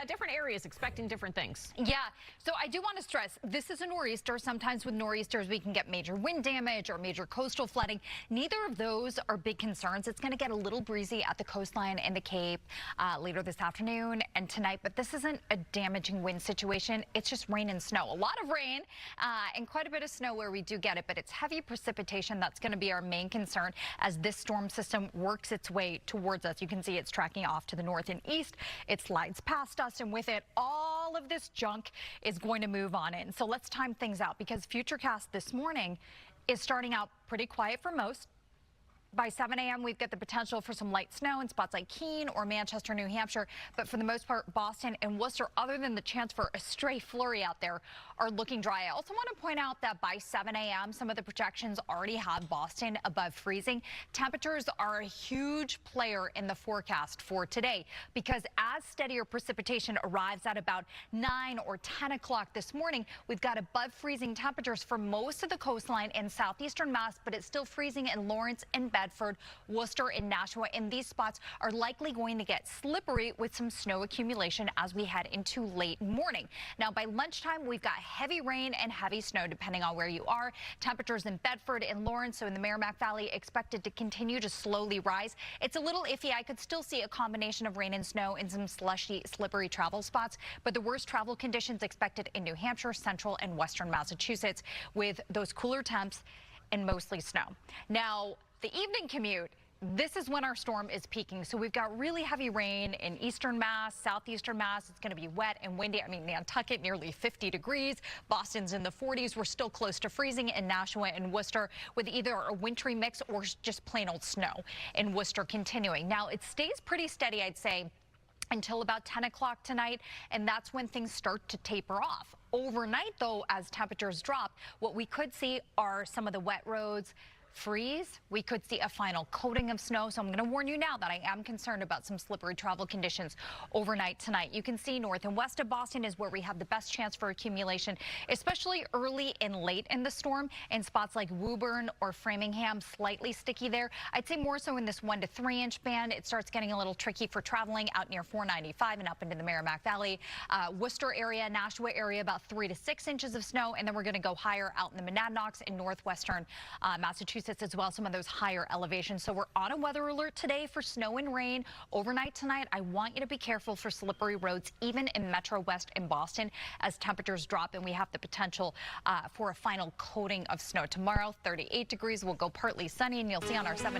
different areas expecting different things. Yeah, so I do want to stress, this is a nor'easter. Sometimes with nor'easters, we can get major wind damage or major coastal flooding. Neither of those are big concerns. It's going to get a little breezy at the coastline and the Cape later this afternoon and tonight, but this isn't a damaging wind situation. It's just rain and snow. A lot of rain and quite a bit of snow where we do get it, but it's heavy precipitation that's going to be our main concern as this storm system works its way towards us. You can see it's tracking off to the north and east. It slides past us, and with it, all of this junk is going to move on in. So let's time things out because Futurecast this morning is starting out pretty quiet for most. By 7 a.m., we've got the potential for some light snow in spots like Keene or Manchester, New Hampshire. But for the most part, Boston and Worcester, other than the chance for a stray flurry out there, are looking dry. I also want to point out that by 7 a.m., some of the projections already have Boston above freezing. Temperatures are a huge player in the forecast for today because as steadier precipitation arrives at about 9 or 10 o'clock this morning, we've got above freezing temperatures for most of the coastline in southeastern Mass, but it's still freezing in Lawrence and Bedford, Worcester, and Nashua, and these spots are likely going to get slippery with some snow accumulation as we head into late morning. Now, by lunchtime, we've got heavy rain and heavy snow, depending on where you are. Temperatures in Bedford and Lawrence, so in the Merrimack Valley, expected to continue to slowly rise. It's a little iffy. I could still see a combination of rain and snow in some slushy, slippery travel spots, but the worst travel conditions expected in New Hampshire, central and western Massachusetts, with those cooler temps and mostly snow. Now, the evening commute, this is when our storm is peaking. So we've got really heavy rain in eastern Mass, southeastern Mass. It's going to be wet and windy. I mean, Nantucket, nearly 50 degrees. Boston's in the 40s. We're still close to freezing in Nashua and Worcester with either a wintry mix or just plain old snow in Worcester continuing. Now, it stays pretty steady, I'd say, until about 10 o'clock tonight, and that's when things start to taper off. Overnight, though, as temperatures drop, what we could see are some of the wet roads freeze. We could see a final coating of snow. So I'm going to warn you now that I am concerned about some slippery travel conditions overnight tonight. You can see north and west of Boston is where we have the best chance for accumulation, especially early and late in the storm. In spots like Woburn or Framingham, slightly sticky there. I'd say more so in this 1 to 3 inch band. It starts getting a little tricky for traveling out near 495 and up into the Merrimack Valley. Worcester area, Nashua area, about 3 to 6 inches of snow. And then we're going to go higher out in the Monadnocks and northwestern Massachusetts as well, some of those higher elevations. So we're on a weather alert today for snow and rain overnight tonight. I want you to be careful for slippery roads, even in Metro West and Boston, as temperatures drop and we have the potential for a final coating of snow. Tomorrow, 38 degrees. We'll go partly sunny, and you'll see on our 7